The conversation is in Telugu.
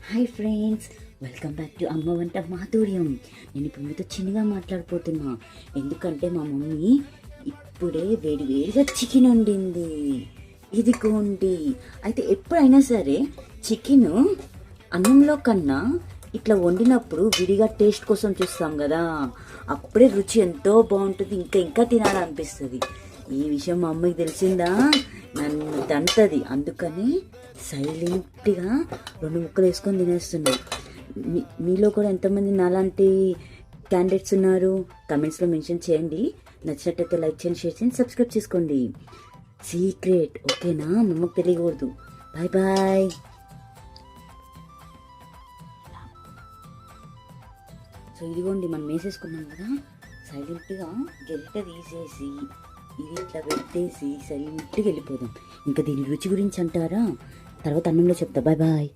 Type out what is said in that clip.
Hi friends, welcome back to అమ్మ వంట మాధుర్యం. నేను ఇప్పుడు మీతో చిన్నగా మాట్లాడిపోతున్నా, ఎందుకంటే మా మమ్మీ ఇప్పుడే వేడివేడిగా చికెన్ వండింది. ఇదిగోండి. అయితే ఎప్పుడైనా సరే చికెన్ అన్నంలో కన్నా ఇట్లా వండినప్పుడు విడిగా టేస్ట్ కోసం చూస్తాం కదా, అప్పుడే రుచి ఎంతో బాగుంటుంది, ఇంకా ఇంకా తినాలనిపిస్తుంది. ఈ విషయం మా అమ్మకి తెలిసిందా, నన్ను తంతది. అందుకని సైలెంట్గా 2 ముక్కలు వేసుకొని తినేస్తున్నా. మీలో కూడా ఎంతమంది నాలాంటి క్యాండిడేట్స్ ఉన్నారు కమెంట్స్లో మెన్షన్ చేయండి. నచ్చినట్టయితే లైక్ చేయండి, షేర్ చేయండి, సబ్స్క్రైబ్ చేసుకోండి. సీక్రెట్ ఓకేనా, మా అమ్మకి తెలియకూడదు. Bye bye. సో ఇదిగోండి, మనం వేసేసుకున్నాం కదా, సైలెంట్గా గెరిట తీసేసి ఇది ఇట్లా పెట్టేసి సైలెంట్గా వెళ్ళిపోదాం. ఇంకా దీని రుచి గురించి అంటారా, తర్వాత అన్నంలో చెప్తా. Bye bye.